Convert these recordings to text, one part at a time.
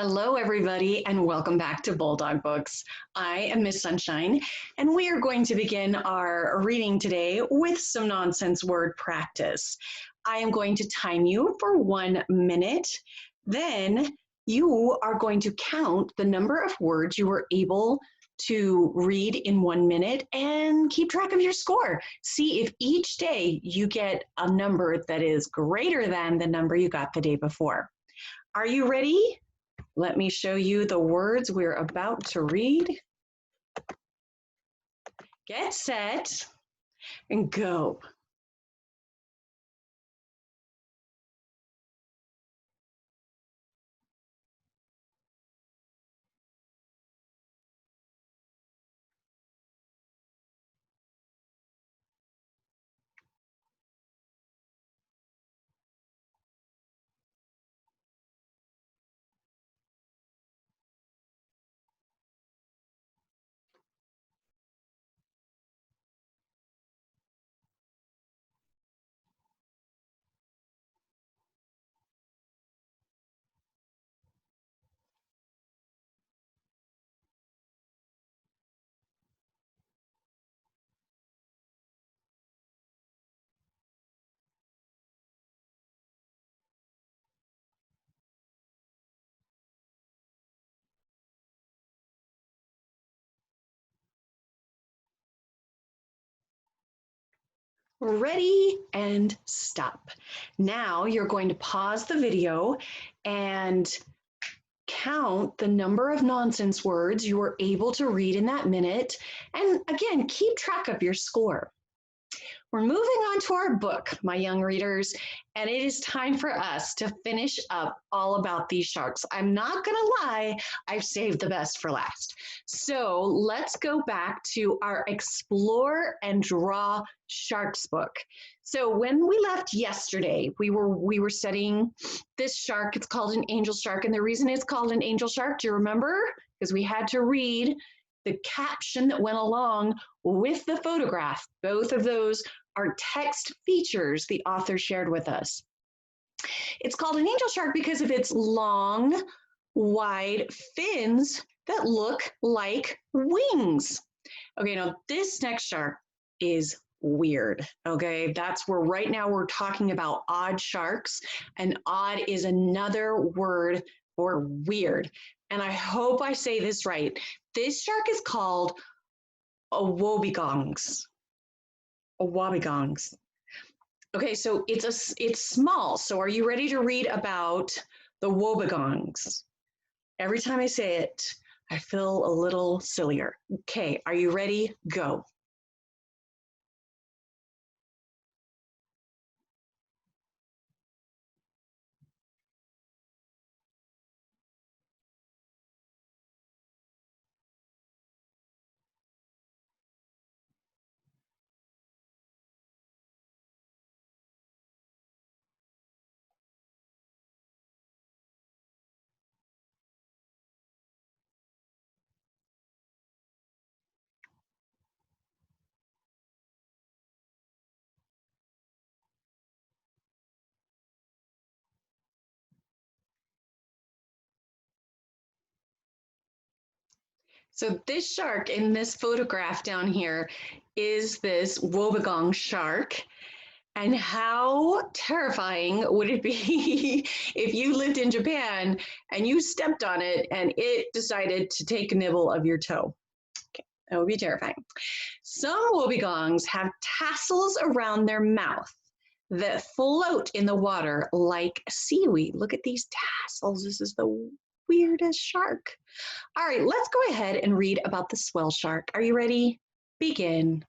Hello, everybody, and welcome back to Bulldog Books. I am Miss Sunshine, and we are going to begin our reading today with some nonsense word practice. I am going to time you for 1 minute. Then you are going to count the number of words you were able to read in 1 minute and keep track of your score. See if each day you get a number that is greater than the number you got the day before. Are you ready? Let me show you the words we're about to read. Get set and go. Ready and stop. Now you're going to pause the video and count the number of nonsense words you were able to read in that minute. And again, keep track of your score. We're moving on to our book, my young readers, and it is time for us to finish up all about these sharks. I'm not going to lie, I've saved the best for last. So let's go back to our Explore and Draw Sharks book. So when we left yesterday, we were studying this shark. It's called an angel shark, and the reason it's called an angel shark, do you remember? Because we had to read the caption that went along with the photograph. Both of those are text features the author shared with us. It's called an angel shark because of its long, wide fins that look like wings. Okay, now this next shark is weird. Okay, that's where right now we're talking about odd sharks, and odd is another word for weird. And I hope I say this right. This shark is called a wobegongs. A wobegongs. Okay, so it's small. So are you ready to read about the wobegongs? Every time I say it, I feel a little sillier. Okay, are you ready? Go. So this shark in this photograph down here is this Wobegon shark. And how terrifying would it be if you lived in Japan and you stepped on it and it decided to take a nibble of your toe? Okay, that would be terrifying. Some wobegongs have tassels around their mouth that float in the water like seaweed. Look at these tassels. This is the weirdest shark. All right, let's go ahead and read about the swell shark. Are you ready? Begin.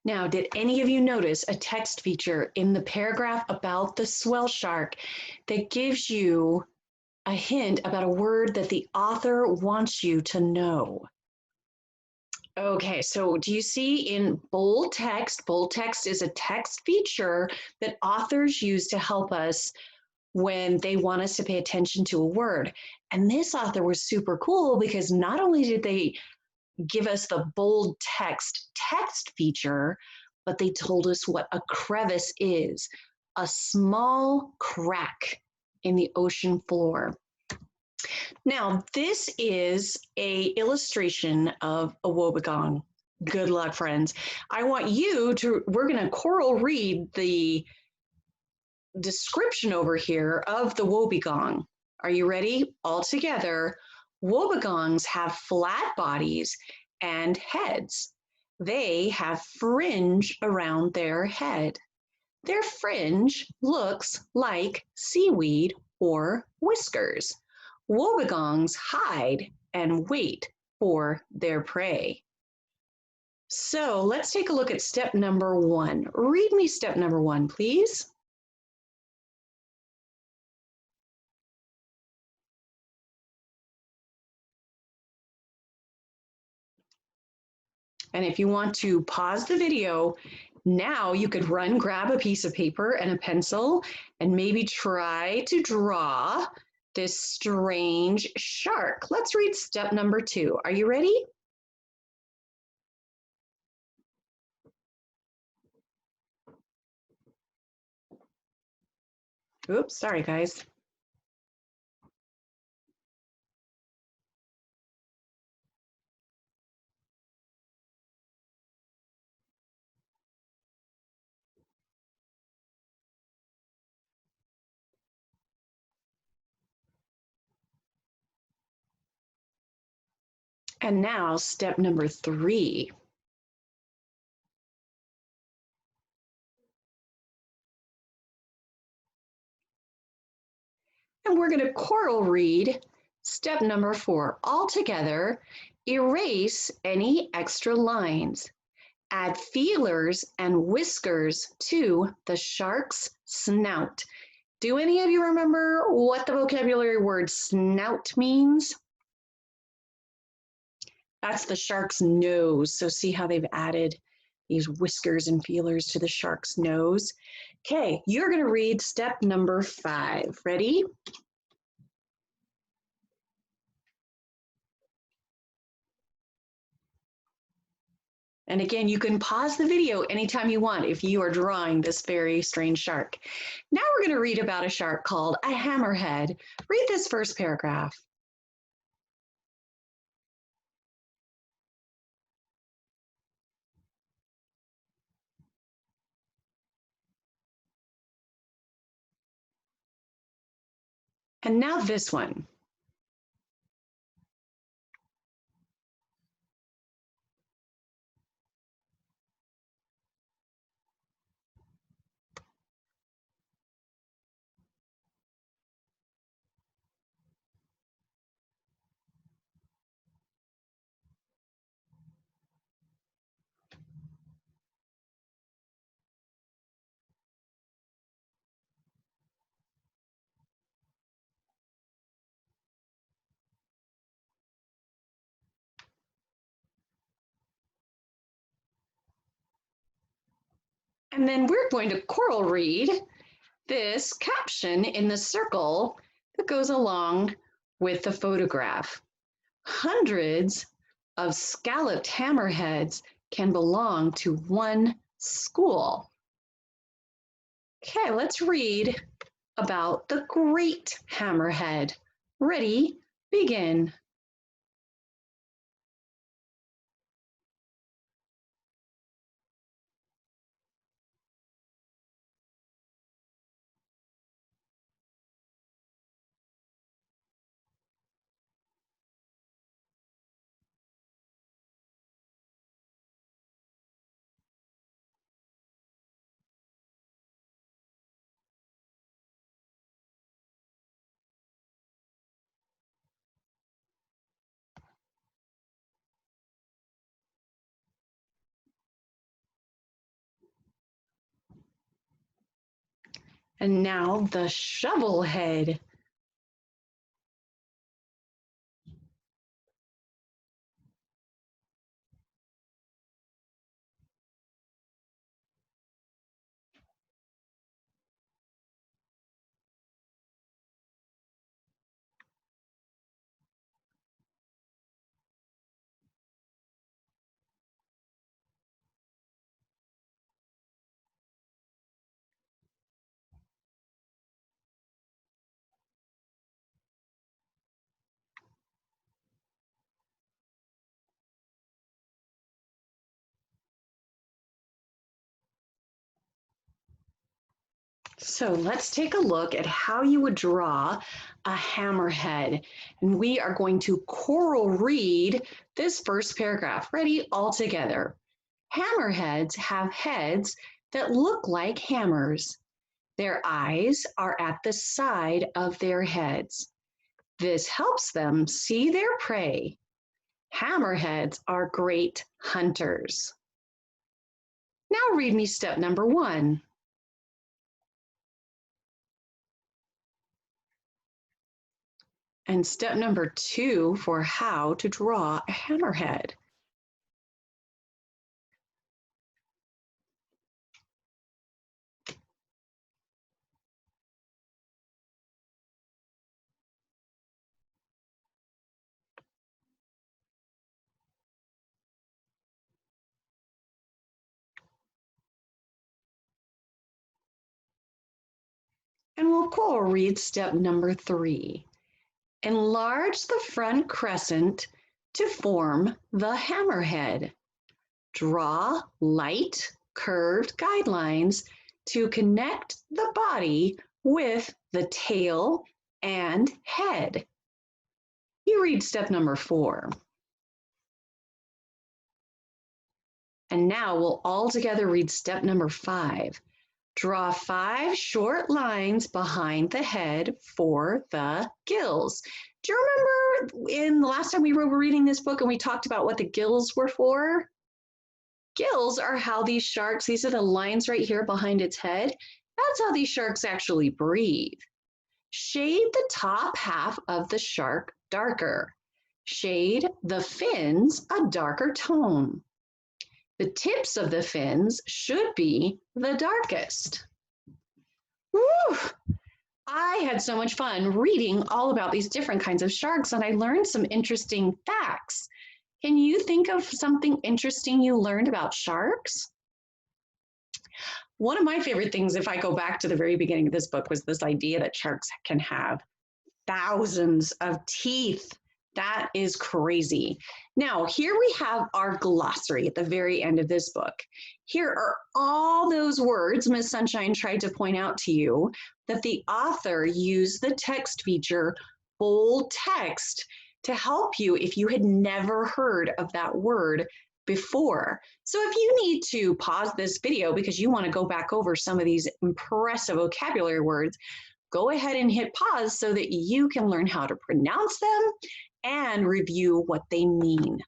Now, did any of you notice a text feature in the paragraph about the swell shark that gives you a hint about a word that the author wants you to know? Okay, so do you see in bold text? Bold text is a text feature that authors use to help us when they want us to pay attention to a word. And this author was super cool because not only did they give us the bold text feature, but they told us what a crevice is, a small crack in the ocean floor. Now, this is a illustration of a wobegon. Good luck, friends. I want you to, we're going to choral read the description over here of the wobegon. Are you ready? All together, wobegons have flat bodies and heads. They have fringe around their head. Their fringe looks like seaweed or whiskers. Wobegons hide and wait for their prey. So let's take a look at step number 1. Read me step number 1, please. And if you want to pause the video, now you could grab a piece of paper and a pencil and maybe try to draw this strange shark. Let's read step number 2. Are you ready? Oops, sorry guys. And now step number 3. And we're going to choral read step number 4. All together, erase any extra lines. Add feelers and whiskers to the shark's snout. Do any of you remember what the vocabulary word snout means? That's the shark's nose. So see how they've added these whiskers and feelers to the shark's nose. Okay, you're going to read step number 5. Ready? And again, you can pause the video anytime you want if you are drawing this very strange shark. Now we're going to read about a shark called a hammerhead. Read this first paragraph. And now this one. And then we're going to choral read this caption in the circle that goes along with the photograph. Hundreds of scalloped hammerheads can belong to one school. Okay, let's read about the great hammerhead. Ready, begin. And now the shovel head. So let's take a look at how you would draw a hammerhead. And we are going to choral read this first paragraph. Ready? All together. Hammerheads have heads that look like hammers. Their eyes are at the side of their heads. This helps them see their prey. Hammerheads are great hunters. Now read me step number 1. And step number 2 for how to draw a hammerhead. And we'll read step number 3. Enlarge the front crescent to form the hammerhead. Draw light, curved guidelines to connect the body with the tail and head. You read step number 4. And now we'll all together read step number 5. Draw 5 short lines behind the head for the gills. Do you remember in the last time we were reading this book and we talked about what the gills were for? Gills are how these sharks, these are the lines right here behind its head. That's how these sharks actually breathe. Shade the top half of the shark darker. Shade the fins a darker tone. The tips of the fins should be the darkest. Woo! I had so much fun reading all about these different kinds of sharks, and I learned some interesting facts. Can you think of something interesting you learned about sharks? One of my favorite things, if I go back to the very beginning of this book, was this idea that sharks can have thousands of teeth. That is crazy. Now, here we have our glossary at the very end of this book. Here are all those words Ms. Sunshine tried to point out to you that the author used the text feature, bold text, to help you if you had never heard of that word before. So if you need to pause this video because you want to go back over some of these impressive vocabulary words, go ahead and hit pause so that you can learn how to pronounce them and review what they mean.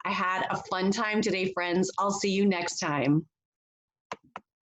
I had a fun time today, friends. I'll see you next time.